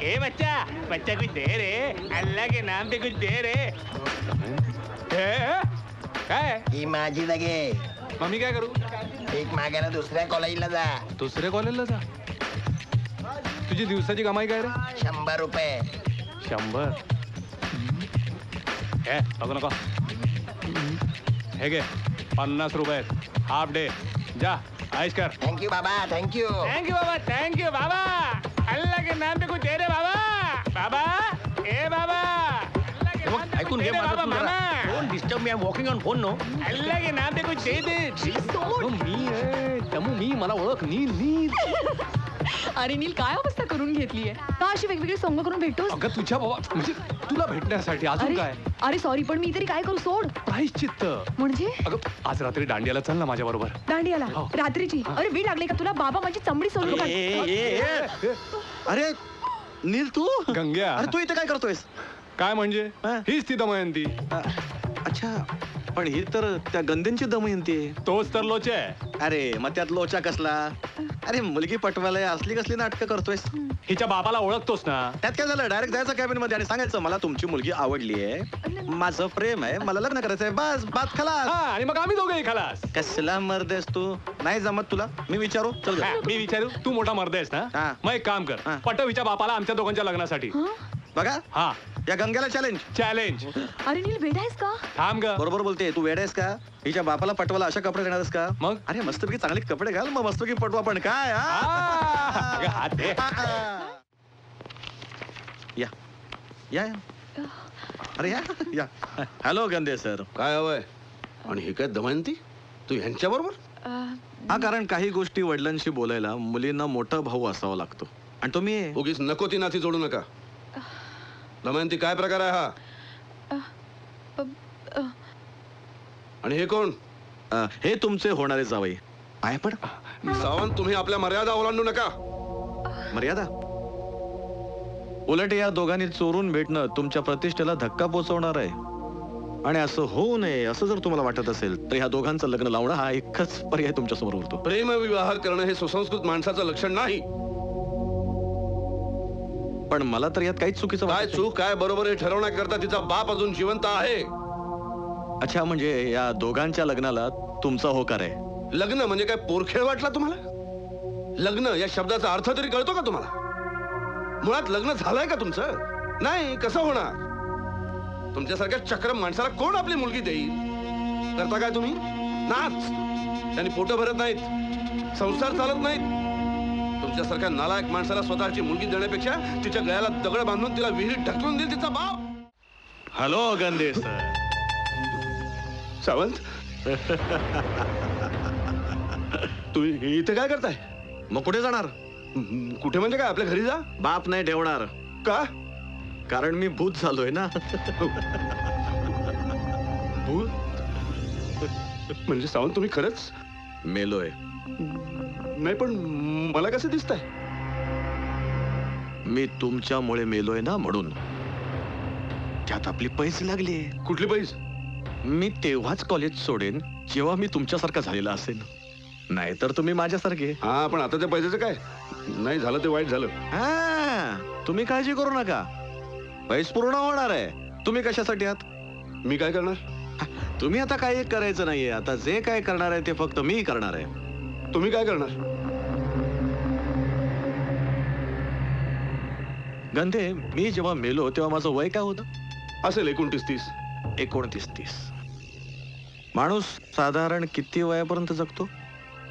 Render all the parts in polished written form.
ए बच्चा बच्चा कुछ दे रे, अल्लाह के नाम पे कुछ दे रे। काय ही माझी लगे. मम्मी काय करू? एक मागायला दुसऱ्या कॉलेजला जा. दुसऱ्या कॉलेजला जा. तुझी दिवसाची कमाई काय रे? 100 रुपये. 100. बघू नका. हे घे 50 रुपये हाफ डे. जा ऐश कर. थँक्यू बाबा, थँक्यू. थँक्यू बाबा, थँक्यू बाबा. अल्लाह के नाम पे कुछ दे रे बाबा. बाबा ए बाबा. ऐकून घे माझं तू जरा. Don't disturb me. I am walking on phone no. Allah के नाम पे कुछ दे दे. मी आहे तमू. मी मला ओळख. नील नील. अरे नील काय अवस्था करून घेतलीये का अशी वेगवेगळी सोंग करून भेटतोस? अगं तुझ्या बाबा म्हणजे तुला भेटण्यासाठी अजून अरे काय? अरे सॉरी पण मी तरी काय करू? सोड. प्रायश्चित्त. म्हणजे अगं आज रात्री दांडियाला चल ना माझ्या बरोबर. दांडियाला हो. रात्रीची? अरे वेळ लागले का तुला? बाबा माझी चमडी सोडून अरे नील तू. गंग्या. अरे तू इथे काय करतोयस? काय म्हणजे हा? हीच ती दमयंती. अच्छा पण ही तर त्या गंधेंची दमयंती आहे. तोच तर लोचे आहे. अरे मग त्यात लोचा कसला? अरे मुलगी पटवायला असली कसली नाटकं करतोयस? हिच्या बापाला ओळखतोस ना. त्यात काय झालं? डायरेक्ट जायचं कॅबिन मध्ये आणि सांगायचं मला तुमची मुलगी आवडली आहे, माझं प्रेम आहे, मला लग्न करायचंय, बस बात खलास. हा आणि मग आम्ही दोघेही खलास. कसला मर्देस तू? नाही जमत तुला? मी विचारू? चल हा, मी विचारू तू मोठा मर्द आहेस ना. हा. मग एक काम कर. हा. पटव हिच्या बापाला आमच्या दोघांच्या लग्नासाठी. बघा हा या गंग्याला चॅलेंज. चॅलेंज. अरे नील वेड आहेस का? थांब ग. बरोबर बोलते. तू वेड आहेस का? हिच्या बापाला पटवाला अशा कपडे देणारस का? मग? अरे मस्तपैकी चांगले कपडे घाल मग मस्तपैकी पटवा. पण काय अगं, हात दे. या या या. अरे या या. हॅलो गंदे सर. काय हवंय? आणि हे काय दमयंती तू ह्यांच्या बरोबर? हा कारण काही गोष्टी वडिलांशी बोलायला मुलींना मोठा भाऊ असावा लागतो आणि तो मी आहे. उगीच नको ती नाती जोडू नका. दमयंती काय प्रकार आहे हा? आणि हे कोण? हे तुमचे होणारे जावई. पाय पड. सावंत तुम्ही आपल्या मर्यादा ओलांडू नका. मर्यादा? उलट या दोघांनी चोरून भेटणं तुमच्या प्रतिष्ठेला धक्का पोचवणार आहे आणि असं होऊ नये असं जर तुम्हाला वाटत असेल तर ह्या दोघांचं लग्न लावणं हा एकच पर्याय तुमच्या समोर उरतो. प्रेमविवाह करणं हे सुसंस्कृत माणसाचं लक्षण नाही. पण मला तर यात काहीच चुकीचं काय वाटत नाही. चूक काय बरोबर हे ठरवण्याकरता तिचा बाप अजून जिवंत आहे. अच्छा म्हणजे या दोघांच्या लग्नाला तुमचा होकार आहे. लग्न म्हणजे काय पोरखेळ वाटला तुम्हाला? लग्न या शब्दाचा अर्थ तरी कळतो का तुम्हाला? मुळात लग्न झालंय का तुमचं? नाही. कसं होणार? तुमच्यासारख्या चक्रम माणसाला कोण आपली मुलगी देईल? करता काय तुम्ही? नाच. त्यांनी पोटं भरत नाहीत, संसार चालत नाहीत. तुमच्यासारख्या नालायक माणसाला स्वतःची मुलगी देण्यापेक्षा तिच्या गळ्याला दगड बांधून तिला विहिरीत ढकलून देईल तिचा बाप. हॅलो गंदे सर. सावंत तुम्ही इथे काय करताय? मग कुठे जाणार? कुठे म्हणजे काय? आपल्या घरी जा. बाप नाही ठेवणार. का? कारण मी भूत झालोय ना. भूत? म्हणजे सावंत तुम्ही खरंच मेलोय. नाही पण मला कसं दिसतंय? मी तुमच्यामुळे मेलोय ना म्हणून. त्यात आपली पैसे लागली. कुठली पैस? मी तेव्हाच कॉलेज सोडेन जेव्हा मी तुमच्यासारखा झालेला असेल. नाहीतर तुम्ही माझ्यासारखे. हा पण आता त्या पैशाचं काय? नाही झालं ते वाईट झालं. हा तुम्ही काळजी करू नका. पैसे पूर्ण होणार आहे. तुम्ही कशासाठी आहात? मी काय करणार? तुम्ही आता काही करायचं नाहीये. आता जे काय करणार आहे ते फक्त मी करणार आहे. तुम्ही काय करणार? गंधे मी जेव्हा मेलो तेव्हा माझं वय काय होतं? असेल 29-30. 29-30. माणूस साधारण किती वयापर्यंत जगतो?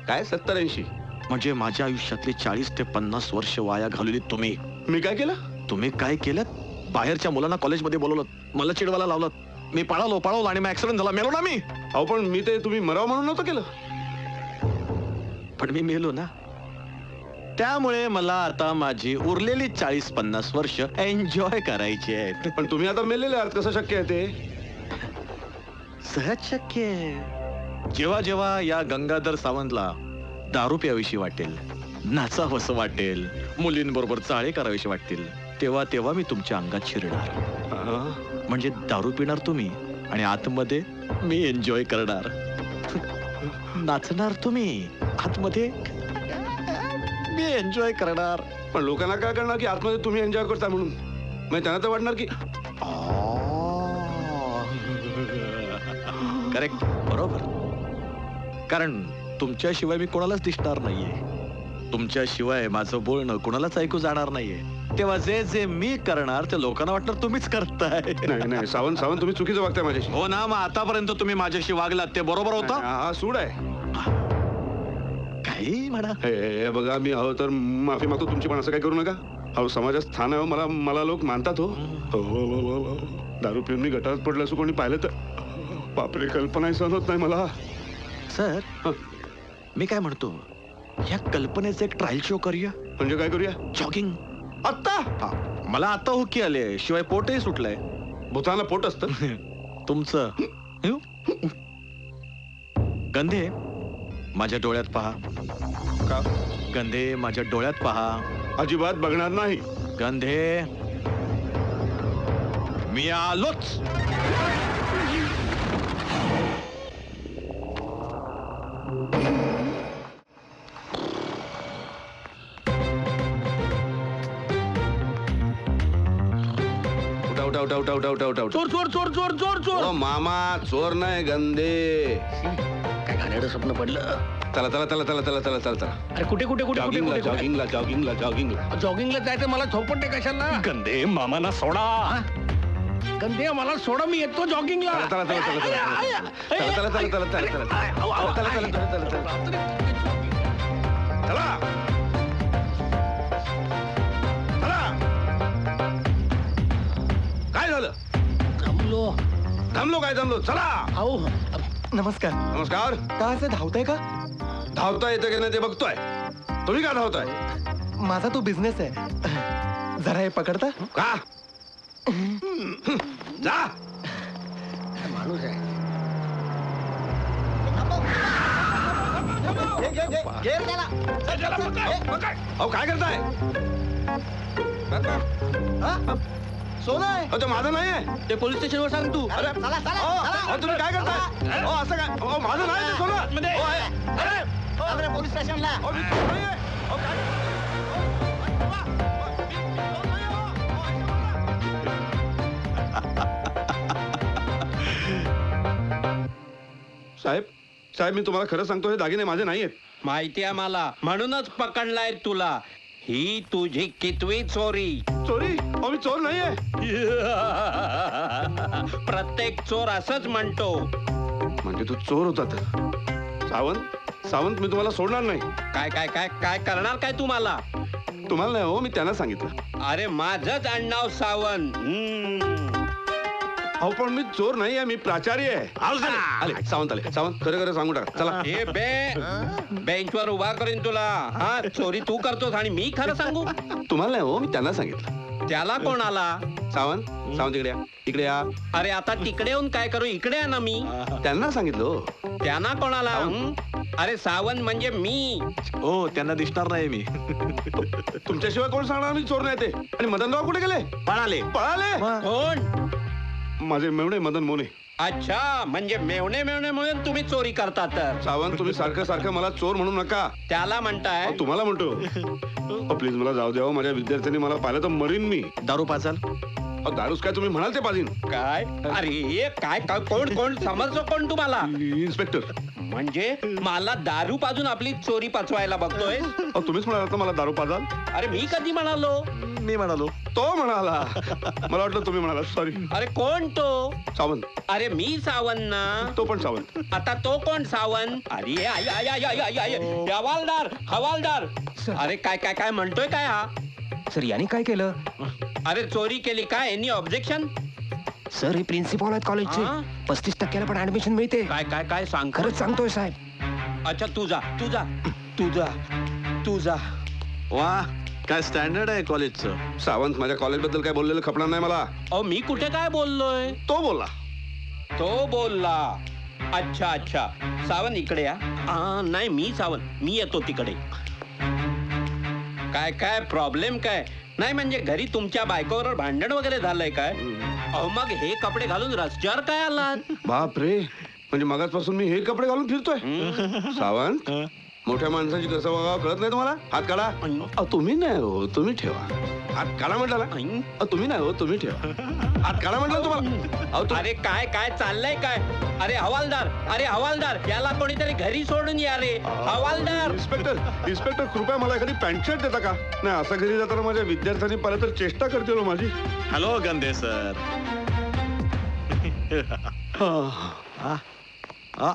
काय 70-80? म्हणजे माझ्या आयुष्यातली 40 ते 50 वर्ष वाया घालवली तुम्ही. मी काय केलं? तुम्ही काय केलं? बाहेरच्या मुलांना कॉलेजमध्ये बोलवलं, मला चिडवायला लावलं, मी पळालो आणि मग ऍक्सिडेंट झाला, मेलो ना मी. अहो पण मी ते तुम्ही मराव म्हणून नव्हतं केलं. पण मी मेलो ना. त्यामुळे मला आता माझी उरलेली 40-50 वर्ष एन्जॉय करायची आहेत. पण तुम्ही आता मेलेले आहात. कसं शक्य आहे ते? सहज शक्य आहे. जेव्हा जेव्हा या गंगाधर सावंतला दारू प्यावीशी वाटेल, नाचावंसं वाटेल, मुलींबरोबर चाळे करावीशी वाटतील, तेव्हा तेव्हा मी तुमच्या अंगात शिरणार. म्हणजे दारू पिणार तुम्ही आणि आतमध्ये मी एन्जॉय करणार. नाचणार तुम्ही, आतमध्ये मी एन्जॉय करणार. पण लोकांना काय करणार की आतमध्ये तुम्ही एन्जॉय करता म्हणून. मग त्यांना तर वाटणार की करेक्ट, बरोबर. कारण तुमच्याशिवाय मी कोणालाच दिसणार नाहीये. तुमच्याशिवाय माझं बोलणं कोणालाच ऐकू जाणार नाहीये. तेव्हा जे जे मी करणार ते लोकांना वाटणार तुम्हीच करताय. नाही नाही सावंत सावंत तुम्ही चुकीचं वागताय माझ्याशी. हो ना, मग आतापर्यंत तुम्ही माझ्याशी वागलात ते बरोबर होतं. हा सूड आहे. काही म्हणा. हे बघा मी अहो तर माफी मागतो तुमची, पण असं काय करू नका. अहो समाजात स्थान आहे, मला मला लोक मानतात. हो दारू पिऊन मी गटारात पडलं असं कोणी पाहिलं तर बापरे, कल्पनाही सहन होत नाही मला. सर, हं, मी काय म्हणतो, ह्या कल्पनेचं एक ट्रायल शो करूया. म्हणजे काय करूया जॉगिंग. आत्ता? मला आता हुकी आले, शिवाय पोटही सुटलंय. भूताला पोट असतं. तुमचं गंधे माझ्या डोळ्यात पहा. का? गंधे माझ्या डोळ्यात पहा. अजिबात बघणार नाही. गंधे, मी आलोच. उठा उठा उठा उठा उठा उठा उठा. चोर चोर चोर चोर चोर चोर. ओ मामा, चोर नाही गंदे. काय घाणेरडं स्वप्न पडलं. चला चला चला चला चला चला चला चला. अरे कुठे कुठे कुठे कुठे जॉगिंगला कुठे जॉगिंगला जॉगिंगला जॉगिंगला. जॉगिंगला जायचं मला झोपटे कशाला. गंदे मामाना सोडा. गंधे मला सोडा, मी येतो जॉगिंगला. चला चला चला चला चला चला चला चला चला चला चला चला चला चला चला चला. काय झालं? जमलो. थांबलो काय थांबलो? चला. अहो नमस्कार. नमस्कार. का असं धावताय का? धावता येतं की नाही ते बघतोय. तुम्ही का धावताय? माझा तो बिझनेस आहे. जरा हे पकडता? का? जा. माणूस आहे. अहो काय करताय? सोनं आहे. अहो, ते माझं नाही आहे. ते पोलीस स्टेशनवर सांग तू. अरे अहो, तुम्ही काय करताय? अहो असं काय? अहो माझं नाही ते सोनं. अहो, अरे पोलीस स्टेशनला. अहो, मी सोनं नाहीये. अहो, काय? साहेब साहेब मी तुम्हाला खरं सांगतो, हे दागिने माझे नाही आहेत. माहिती आहे मला, म्हणूनच पकडलाय तुला. ही तुझी कितवी चोरी? चोरी? अहो मी चोर नाहीये. प्रत्येक चोर असंच म्हणतो. म्हणजे तू चोर होता तर. सावंत सावंत मी तुम्हाला सोडणार नाही. काय काय काय काय करणार काय तुम्हाला? तुम्हाला नाही हो, मी त्यांना सांगितलं. अरे माझंच आडनाव सावंत. अहो पण मी चोर नाही आहे, मी प्राचार्य आहे. आले सावंत आले. सावंत खरं खरं सांगू टाका. चला. हे बेंचवर उभा करीन तुला. हा, चोरी तू करतोस आणि मी खरं सांगू? तुम्हाला नाही हो, मी त्यांना सांगितलं. त्याला कोण आला? सावंत सावंत इकडे या. इकडे या. अरे आता तिकडे येऊन काय करू? इकडे आहे ना मी. त्यांना सांगितलं हो. त्यांना कोणाला? अरे सावंत म्हणजे मी. हो, त्यांना दिसणार नाही मी. तुमच्याशिवाय कोण सांगणार मी चोर नाही ते. आणि मदनराव कुठे गेले? पळाले. पळाले. कोण? माझे मेवणे मदन मोने. अच्छा, म्हणजे मेवणे मेवणे म्हणून तुम्ही चोरी करता तर. सावंत तुम्ही सारखं सारखं मला चोर म्हणू नका. त्याला म्हणताय? अहो, तुम्हाला म्हणतो. प्लीज मला जाऊ द्यावं. माझ्या विद्यार्थ्यांनी मला पाहिलं तर मरीन मी. दारू पाजाल? अहो, दारूच काय तुम्ही म्हणाल ते पाजीन. काय? अरे हे काय काय कोण कोण समजतो कोण तुम्हाला? इन्स्पेक्टर. म्हणजे मला दारू पाजून आपली चोरी पचवायला बघतोय? अहो, तुम्हीच म्हणालात ना मला दारू पाजाल. अरे मी कधी म्हणालो? मी म्हणालो. तो म्हणाला. मला वाटलं तुम्ही म्हणाला. सॉरी. अरे कोण तो? सावंत. अरे मी सावंत ना. तो पण सावंत. आता तो कोण सावंत? अरे I I I I I I हवालदार हवालदार. अरे काय काय काय म्हणतोय काय हा? सर यांनी काय केलं? अरे चोरी केली काय? Any objection? सर हे प्रिन्सिपल आहेत कॉलेजचे. हा? 35% पण ऍडमिशन मिळते. काय काय काय सांग. खरंच सांगतोय साहेब. अच्छा तुझा तुझा तुझा तुझा. वा, काय स्टँडर्ड आहे कॉलेजचं. सावंत माझ्या कॉलेज बद्दल काय बोललेलं खपणार नाही मला. अहो मी कुठे काय बोललोय? तो बोलला. तो बोलला. अच्छा अच्छा. सावंत इकडे या. नाही मी सावंत, मी येतो तिकडे. काय काय प्रॉब्लेम काय? नाही म्हणजे घरी तुमच्या बायकोवर भांडण वगैरे झालंय काय? अहो मग हे कपडे घालून रस्त्यावर काय आलात? बाप रे, म्हणजे मगाचपासून मी हे कपडे घालून फिरतोय. सावंत मोठ्या माणसाची कसं वागावं कळत नाही तुम्हाला? हात काढा. अहो, तुम्ही नाही हो, तुम्ही ठेवा. हात काढा म्हटलं ना? अहो, तुम्ही नाही हो, तुम्ही ठेवा. हात काढा म्हटलं तुम्हाला. अहो, अरे काय काय चाललंय काय? अरे हवालदार याला कोणीतरी घरी सोडून या रे. हवालदार. इन्स्पेक्टर कृपया मला एखादी पॅन्ट शर्ट देता का? नाही, असं घरी जाताना माझ्या विद्यार्थ्यांनी पाहिलं तर चेष्टा करतील हो माझी. हॅलो गंदे सर. हा.